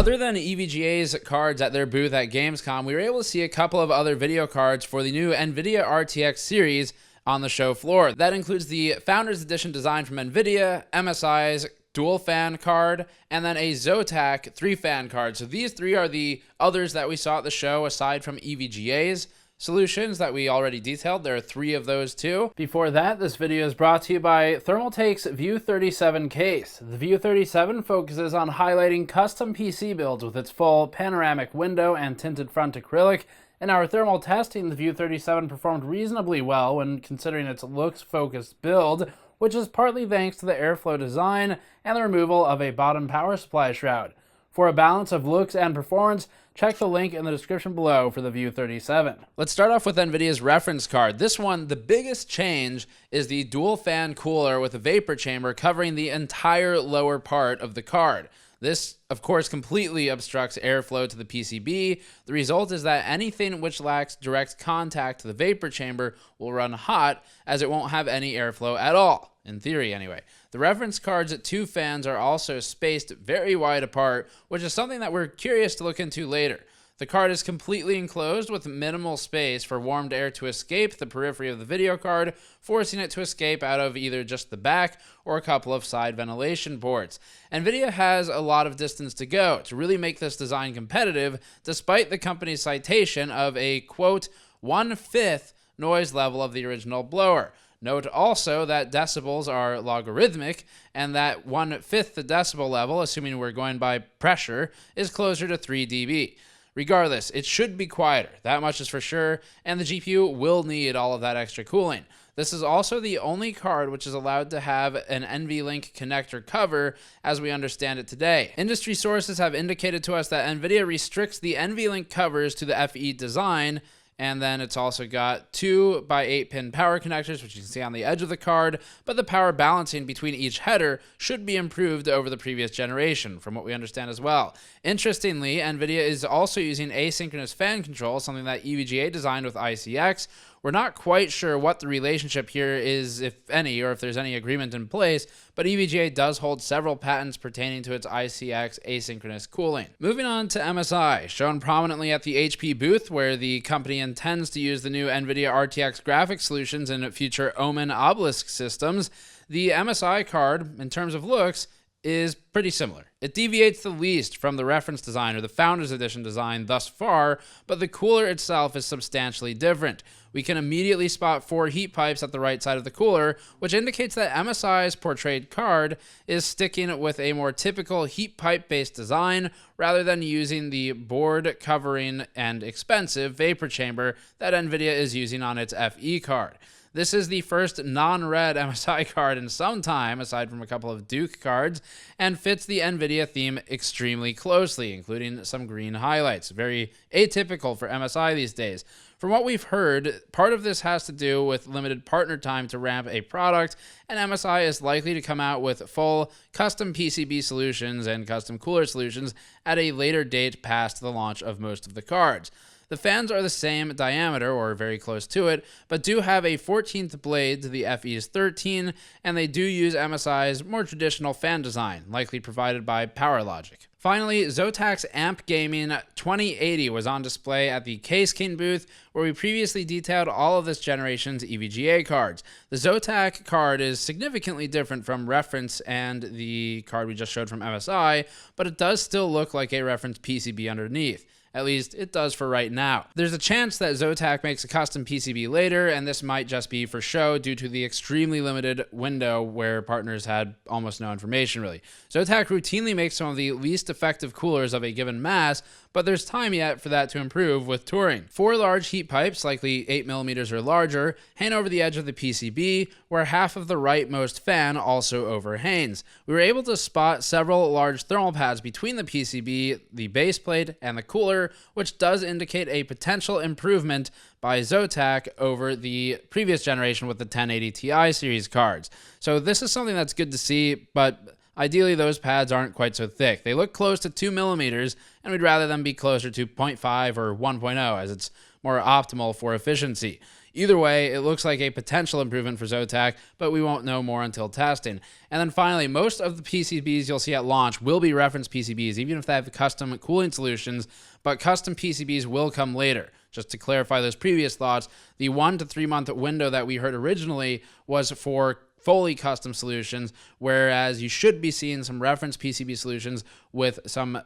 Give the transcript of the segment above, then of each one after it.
Other than EVGA's cards at their booth at Gamescom, we were able to see a couple of other video cards for the new NVIDIA RTX series on the show floor. That includes the Founders Edition design from NVIDIA, MSI's dual fan card, and then a Zotac 3-fan card. So these three are the others that we saw at the show aside from EVGA's solutions that we already detailed. There are 3 of those too. Before that, this video is brought to you by Thermaltake's View 37 case. The View 37 focuses on highlighting custom PC builds with its full panoramic window and tinted front acrylic. In our thermal testing, the View 37 performed reasonably well when considering its looks-focused build, which is partly thanks to the airflow design and the removal of a bottom power supply shroud. For a balance of looks and performance, check the link in the description below for the View 37. Let's start off with NVIDIA's reference card. This one, the biggest change is the dual fan cooler with a vapor chamber covering the entire lower part of the card. This, of course, completely obstructs airflow to the PCB. The result is that anything which lacks direct contact to the vapor chamber will run hot, as it won't have any airflow at all, in theory anyway. The reference card's 2 fans are also spaced very wide apart, which is something that we're curious to look into later. The card is completely enclosed with minimal space for warmed air to escape the periphery of the video card, forcing it to escape out of either just the back or a couple of side ventilation ports. NVIDIA has a lot of distance to go to really make this design competitive, despite the company's citation of a, quote, 1/5 noise level of the original blower. Note also that decibels are logarithmic, and that 1/5 the decibel level, assuming we're going by pressure, is closer to 3 dB. Regardless, it should be quieter, that much is for sure, and the GPU will need all of that extra cooling. This is also the only card which is allowed to have an NVLink connector cover as we understand it today. Industry sources have indicated to us that NVIDIA restricts the NVLink covers to the FE design, and then it's also got 2 by 8 pin power connectors, which you can see on the edge of the card, but the power balancing between each header should be improved over the previous generation, from what we understand as well. Interestingly, NVIDIA is also using asynchronous fan control, something that EVGA designed with ICX. We're not quite sure what the relationship here is, if any, or if there's any agreement in place, but EVGA does hold several patents pertaining to its ICX asynchronous cooling. Moving on to MSI, shown prominently at the HP booth, where the company intends to use the new NVIDIA RTX graphics solutions in future Omen Obelisk systems. The MSI card, in terms of looks, is pretty similar. It deviates the least from the reference design or the Founders Edition design thus far, but the cooler itself is substantially different. We can immediately spot 4 heat pipes at the right side of the cooler, which indicates that MSI's portrayed card is sticking with a more typical heat pipe-based design rather than using the board covering and expensive vapor chamber that NVIDIA is using on its FE card. This is the first non-red MSI card in some time, aside from a couple of Duke cards, and fits the NVIDIA theme extremely closely, including some green highlights. Very atypical for MSI these days. From what we've heard, part of this has to do with limited partner time to ramp a product, and MSI is likely to come out with full custom PCB solutions and custom cooler solutions at a later date past the launch of most of the cards. The fans are the same diameter, or very close to it, but do have a 14th blade to the FE's 13, and they do use MSI's more traditional fan design, likely provided by PowerLogic. Finally, Zotac's Amp Gaming 2080 was on display at the Case King booth, where we previously detailed all of this generation's EVGA cards. The Zotac card is significantly different from reference and the card we just showed from MSI, but it does still look like a reference PCB underneath. At least, it does for right now. There's a chance that Zotac makes a custom PCB later, and this might just be for show due to the extremely limited window where partners had almost no information, really. Zotac routinely makes some of the least effective coolers of a given mass, but there's time yet for that to improve with touring. 4 large heat pipes, likely 8mm or larger, hang over the edge of the PCB, where half of the rightmost fan also overhangs. We were able to spot several large thermal pads between the PCB, the base plate, and the cooler, which does indicate a potential improvement by Zotac over the previous generation with the 1080 Ti series cards. So this is something that's good to see, but ideally those pads aren't quite so thick. They look close to 2mm, and we'd rather them be closer to 0.5 or 1.0, as it's more optimal for efficiency. Either way, it looks like a potential improvement for Zotac, but we won't know more until testing. And then finally, most of the PCBs you'll see at launch will be reference PCBs, even if they have custom cooling solutions, but custom PCBs will come later. Just to clarify those previous thoughts, the 1 to 3 month window that we heard originally was for fully custom solutions, whereas you should be seeing some reference PCB solutions with some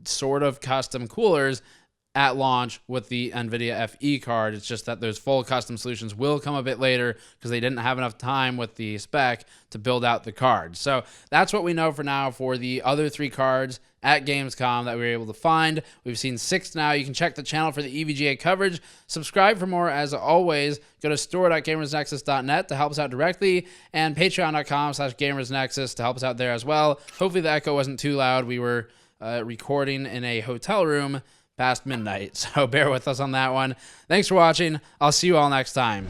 sort of custom coolers at launch with the NVIDIA FE card. It's just that those full custom solutions will come a bit later because they didn't have enough time with the spec to build out the card. So that's what we know for now for the other 3 cards at Gamescom that we were able to find. We've seen 6 now. You can check the channel for the EVGA coverage. Subscribe for more. As always, go to store.gamersnexus.net to help us out directly, and patreon.com/gamersnexus to help us out there as well. Hopefully the echo wasn't too loud. We were recording in a hotel room past midnight, so bear with us on that one. Thanks for watching. I'll see you all next time.